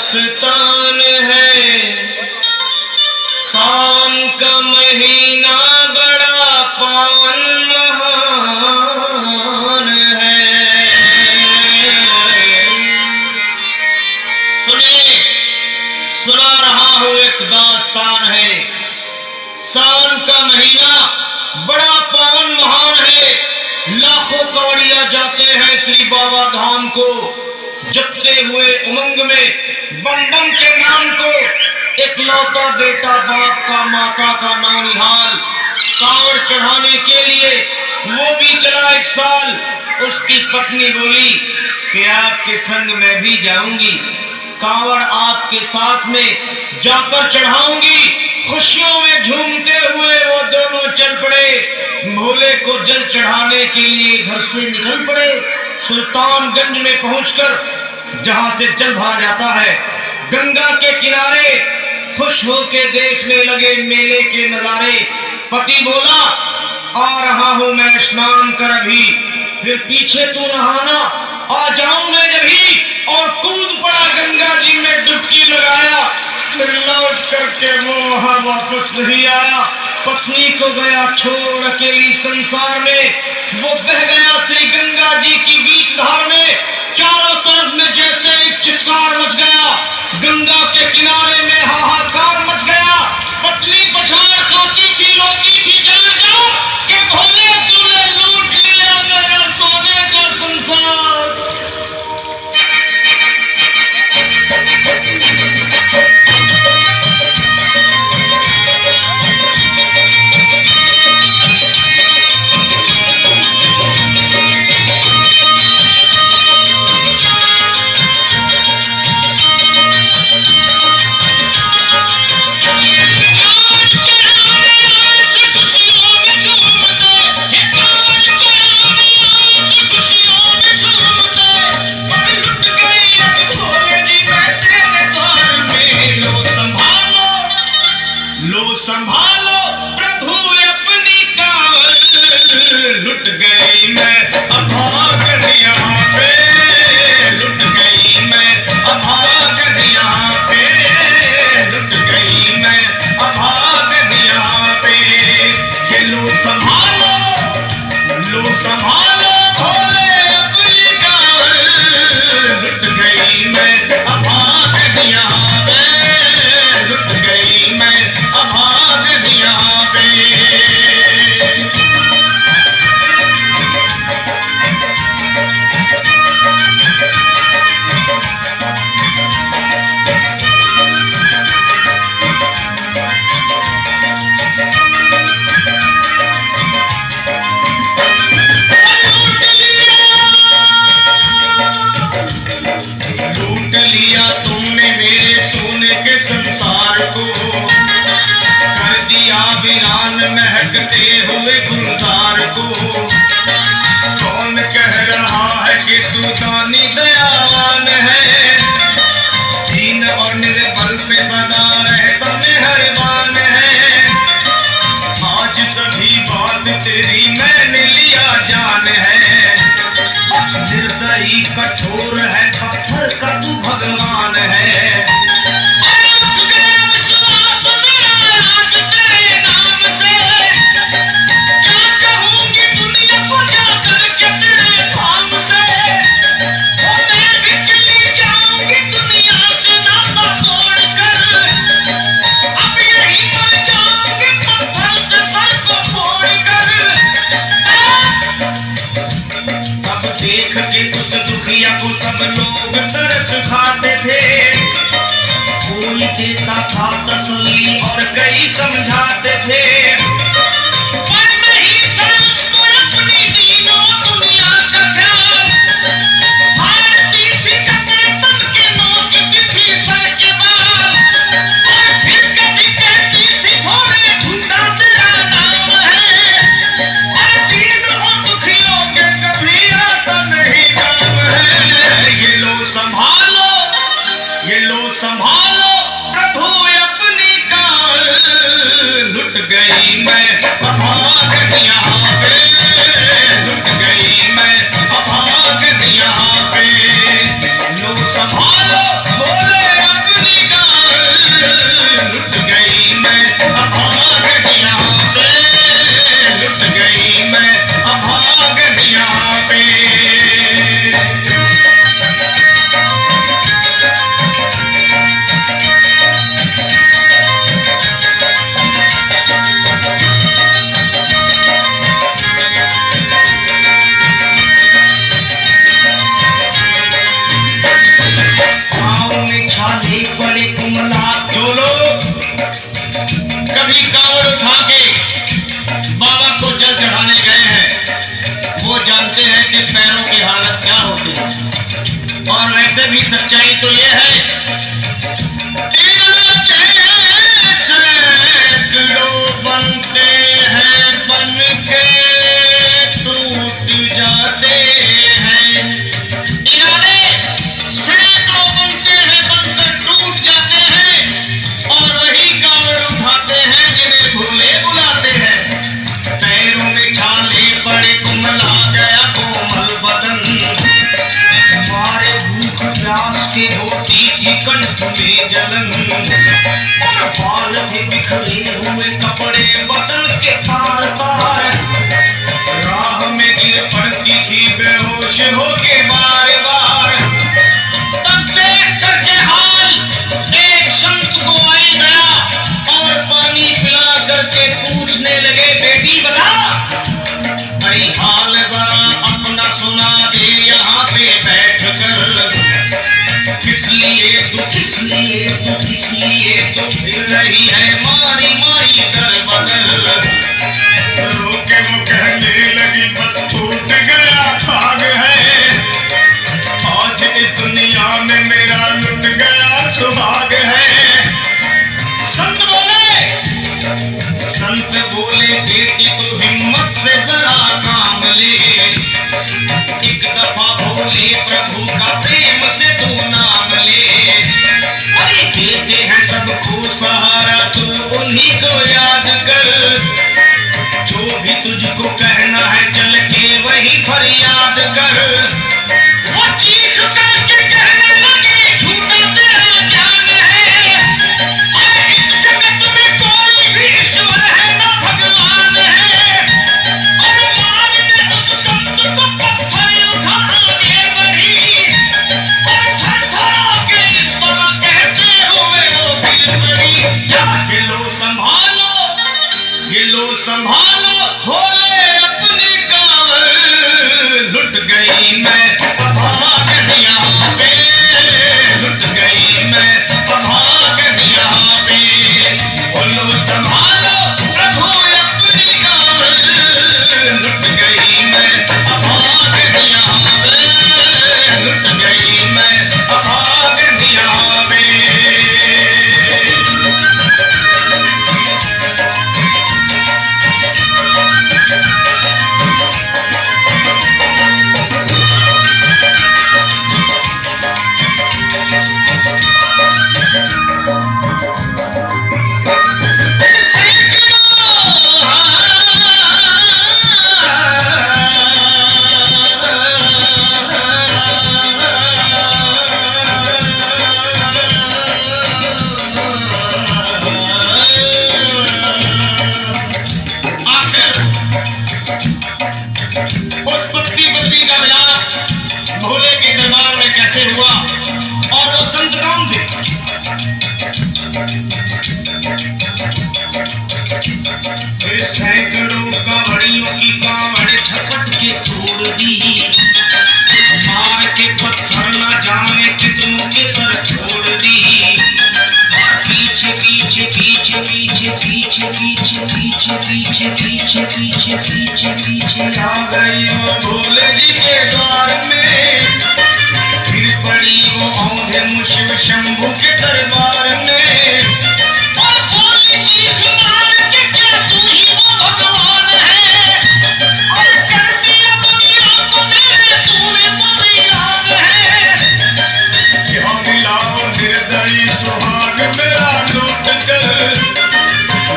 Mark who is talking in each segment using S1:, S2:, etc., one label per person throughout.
S1: मस्तान है। सावन का महीना बड़ा पावन महान है। सुनिए, सुना रहा हूं एक दास्तान है। सावन का महीना बड़ा पावन महान है। लाखों कांवड़िया जाते हैं श्री बाबा धाम को, जपते हुए उमंग में बम बम के नाम को। इकलौता बेटा बाप का, माता का नानिहाल, कांवड़ चढ़ाने के लिए वो भी चला 1 साल। उसकी पत्नी बोली कि आपके संग मैं भी जाऊंगी, कांवड़ आपके साथ में जाकर चढ़ाऊंगी। खुशियों में झूमते हुए वो दोनों चल पड़े। भोले को जल चढ़ाने के लिए घर से निकल पड़े। सुल्तानगंज में पहुंचकर जहां से जल भरा जाता है, गंगा के किनारे खुश होके देखने लगे मेले के नजारे। पति बोला आ रहा हूं मैं स्नान कर अभी, फिर पीछे तू नहाना, आ जाऊं मैं जभी। और कूद पड़ा गंगा जी में, डुबकी लगाया। फिर लौट करके वो वहां वापस नहीं आया। पत्नी को गया छोड़ अकेली संसार में। वो बह गया श्री गंगा जी की बीच धार में। चारों तरफ में जैसे एक चित्कार मच गया, गंगा के किनारे में हाहाकार मच गया। पत्नी पछाड़ खाती थी, रोती थी जान जाओ कि भोले तूने लूट लिया मेरा सोने का संसार। संभालो प्रभु अपनी कांवड़, लुट गई मैं अभागन यहाँ पे, लुट गई मैं अभागन यहाँ पे, लुट गई मैं अभागन यहाँ पे। ये लो संभालो भोले अपनी कांवड़, लुट गई मैं अभागन यहाँ पे, लुट गई मैं अभागन यहाँ पे। लूट लिया तुमने मेरे सोने के संसार को, कर दिया वीरान महकते हुए गुलजार को। कौन कह रहा है कि तू दानी दयावान है, दीन और निर्बल पे सदा रहता मेहरबान है। आज सभी बात तेरी मैंने लिया जान है, निर्दयी कठोर है पत्थर का तू भगवान है। देख के उस दुखिया को सब लोग तरस खाते थे, कोई देता था तसल्ली और कई समझाते थे। पर नहीं था उसको अपनी दीनों दुनिया का ख्याल, भारती थी कपड़े तन के नोचती थी सर के बाल। और फिर कभी कहती थी भोले झूठा तेरा नाम है, और दीन और दुखियों के कभी नहीं काम है। ये लो संभालो प्रभु अपनी कांवड़, लुट गई मैं अभागन यहाँ पे। बड़े कुमला जो लोग कभी कांवड़ उठा के बाबा को जल चढ़ाने गए हैं वो जानते हैं कि पैरों की हालत क्या होती है। और वैसे भी सच्चाई तो ये है बनते हैं बन के टूट जाते हैं। इरादे सैकड़ों बनते हैं बनकर टूट जाते हैं और वही कांवड़ उठाते हैं जिन्हें भूले बुलाते हैं। पैरों में छाले पड़े कुमला गया कोमल बदन मारे भूख प्यास के होती थी कंठ में जलन और बाल भी बिखरे हुए कपड़े बदन के तार तार राह में गिर पड़ती थी बेहोश होके बार बार। तब देख करके हाल एक संत को आई गया और पानी पिला करके पूछने लगे बेटी बता भाई हाल जरा अपना सुना दे यहाँ पे बैठ कर। किस लिए तू फिर रही है मारी मारी दर बदल। रोके वो कहने लगी बस टूट गया भाग है आज इस दुनिया में मेरा लुट गया सुहाग है। संत बोले बेटी तू हिम्मत से जरा काम ले एक दफा भोले प्रभु का प्रेम से तू नाम ले। अरे देते हैं सबको सहारा तू उन्हीं को याद कर। जो भी तुझको कहना है चल के वही फरियाद कर। वो चीख करके कहने लगे झूठा तेरा ज्ञान है और इस जगत में कोई भी ईश्वर है ना भगवान है। और मान ने उस संत को पत्थर उठा आगे बढ़ी और थरथरा के इस तरह कहते हुए वो गिर पड़ी। ये लो संभालो भोले अपनी कांवड़ लुट गई मैं अभागन यहाँ पे। लुट गई मैं अभागन यहाँ पे। लो संभालो प्रभु अपनी कांवड़ लुट गई मैं अभागन यहाँ पे। लुट गई मैं अभागन यहाँ पे। भोले के दरबार में कैसे हुआ और वो संत कौन थे? फिर सैकड़ों कांवड़ियों की कांवड़ झपट के तोड़ दी मार के पत्थर न जाने कितनों के सर छोड़ दी। पीछे पीछे पीछे पीछे पीछे पीछे पीछे पीछे पीछे पीछे पीछे पीछे आ गई वो भोले जी के द्वार में। फिर पड़ी वो औंधे मुशिव शंभू के दरबार में और बोली चीख मार के क्या तू ही वो भगवान है और कर दिया दुनिया को मेरे तूने तो वीरान है। क्या मिलाओ निर्दयी सुहाग मेरा लूट कर।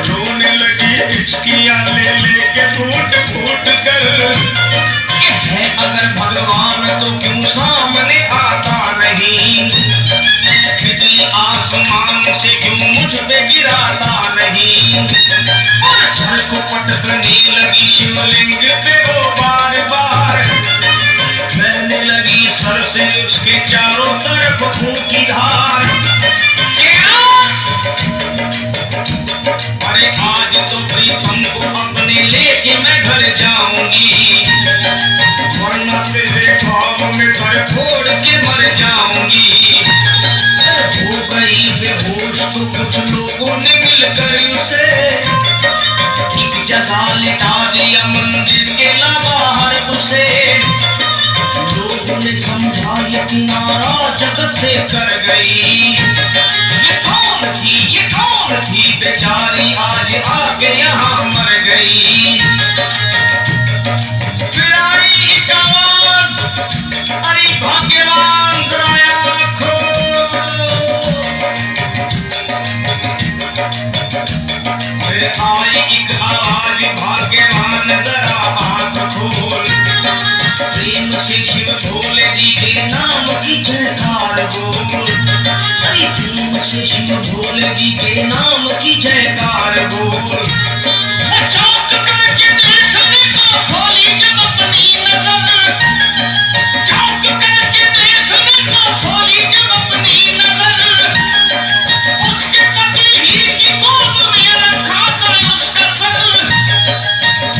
S1: रोने लगी इश्किया ले लेके फूट फूट कर। है अगर भगवान तो क्यों सामने आता नहीं। शिवलिंग पे वो बार बार बहने लगी सर से उसके चारों तरफ खून की धार। अरे आज तो प्रीतम को अपने लेके मैं घर जाऊंगी, वरना तेरे ख्वाब में सर फोड़ के मर जाऊंगी। हो गई बेहोश तो कुछ लोगों ने मिलकर उसे एक जगह लिटा दिया मंदिर के बाहर उसे। लोगों ने समझा ये किनारा जगत से कर गई। ये कौन थी बेचारी आज आके यहाँ मर गई। फिर आई एक आवाज, अरे भाग्यवान जरा आँखों। फिर आई एक आवाज, भाग्यवान जरा आँख खोल। प्रेम से शिव भोले जी के नाम की जयकार बोल। अरे प्रेम से शिव भोले जी के नाम की जयकार बोल। चौंक करके देखने को खोली जब अपनी नजर, चौंक करके देखने को खोली जब अपनी नजर, उसके पति ही की गोद में रखा था उसका सर।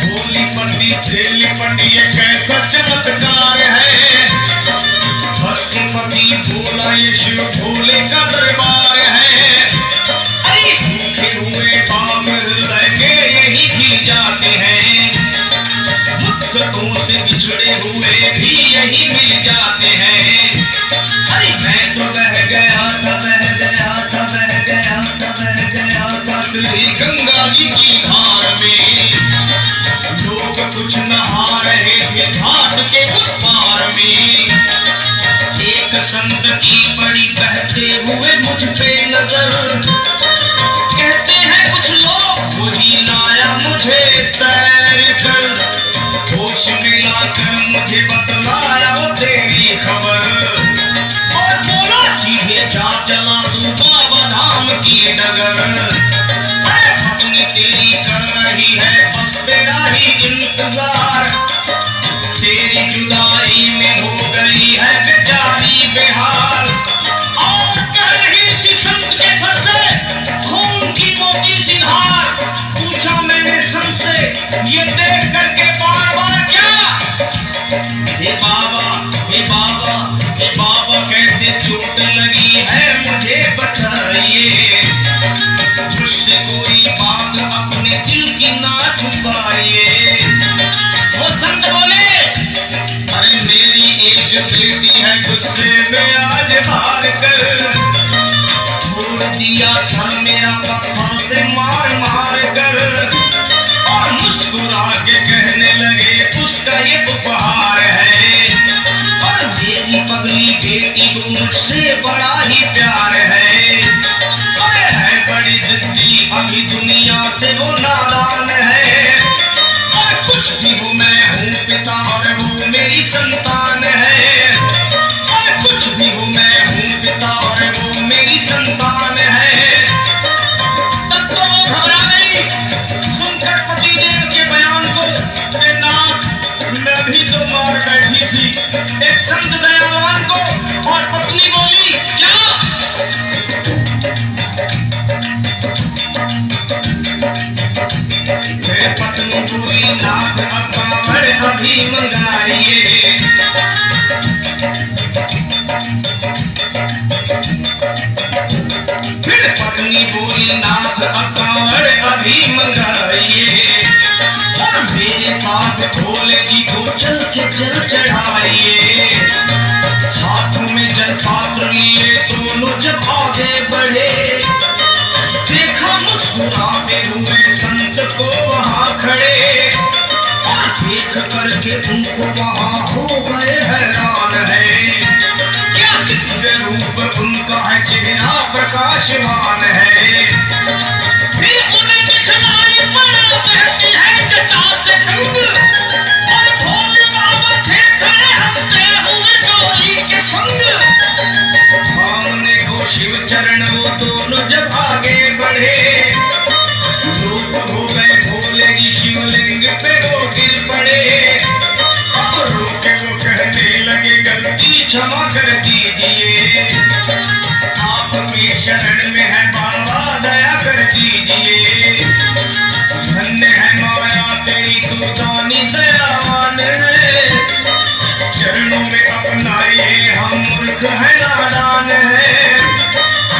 S1: भोली पंडी से लिपटी ये कैसा चमत्कार है, उसके पति भोला ये शिव भोले का दरबार है। अरे सूखे हुए बाग हृदय के यही खिल जाते हैं, मुद्दतों से बिछड़े हुए भी यही मिल जाते हैं। अरे मैं तो बह गया था, बह गया था, बह गया था, बह गया था श्री गंगा जी की धार में। लोग कुछ नहा रहे थे घाट के उस पार में। एक संत की बड़ी बहते हुए मुझ पे नजर, कहते हैं कुछ लोग वही लाया मुझे तैर कर। होश मिलाकर मुझे बतलाया वो तेरी खबर, और बोला सीधे जा चला तू बाबा धाम की डगर। अरे पत्नी तेरी कर रही है बस तेरा ही इंतजार, तेरी जुदाई में हो गई है बेचारी बेहाल। और कह रही थी संत के सर से खून की मोटी सी धार। पूछा मैंने संत से ये देख करके बार बार क्या, हे बाबा, हे बाबा, हे बाबा कैसे चोट लगी है मुझे बताइए। मुझसे कोई बात अपने दिल की ना छुपाइए। वो संत बोले, अरे मेरी एक बेटी है गुस्से में आज हार कर, छोड़ दिया सर मेरा पत्थर से मार मार कर। और मुस्कुरा के कहने लगे उसका ये उपहार है, और मेरी पगली बेटी को मुझसे बड़ा ही प्यार है। अरे है बड़ी जिद्दी अभी दुनिया से वो नादान है। और कुछ भी हो मैं हूँ पिता और वो मेरी संतान है। और कुछ भी हो मैं हूँ पिता और वो मेरी संतान है। तब तो वो घबरा गई सुनकर पतिदेव के बयान को। नाथ मैं भी तो मार बैठी थी एक संत दयावान को। और पत्नी बोली क्या, पत्नी बोली नाथ अकावर अभी मंगाइए। फिर पत्नी बोली नाथ अकावर अभी मंगाइए, और मेरे साथ भोले जी को चल के जल चढ़ाइए। हाथ में जल पात्र लिए दोनों जब आगे बढ़े, देखा मुस्कुराते हुए संत को वहां खड़े। और देख करके उनको वहां हो गए हैरान है, क्या दिव्य रूप उनका है, चेहरा प्रकाशमान है। फिर उन्हें दिखलाई पड़ा बहती है जटा से गंग, और भोले बाबा थे खड़े हंसते हुए डोली के संग। सामने को शिव चरण वो दोनों जब आगे बढ़े, लोग हो गए भोले जी शिवलिंग पे वो गिर पड़े। क्षमा कर दीजिए। आपकी शरण में है बाबा, दया कर दीजिए। धन्य है माया तेरी, तू दानी दयावान है। चरणों में अपनाए हम मूर्ख है, नादान है।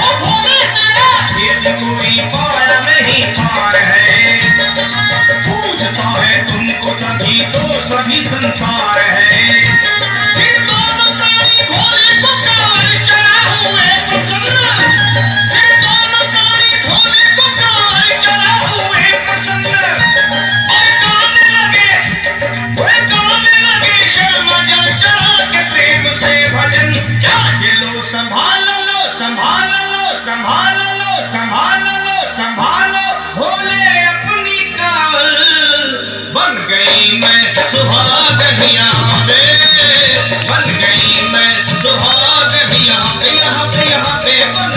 S1: ओ भोले तेरा भेद कोई पाया नहीं पार है। पूजता है तुमको तभी तो सभी संसार है। इन दोनों काली भोले को काल चढ़ा हुए प्रसन्न। इन दोनों काली भोले को काल चढ़ा हुए प्रसन्न। और गाने लगे शर्मा जल चढ़ा के प्रेम से भजन। क्या ये लो संभाल लो, संभाल लो, संभाल लो, संभाल लो, संभालो भोले अपनी काल। बन गई मैं सुहागनिया रे, बन गई मैं सुहागनिया पे, यहाँ पे, यहाँ पे बन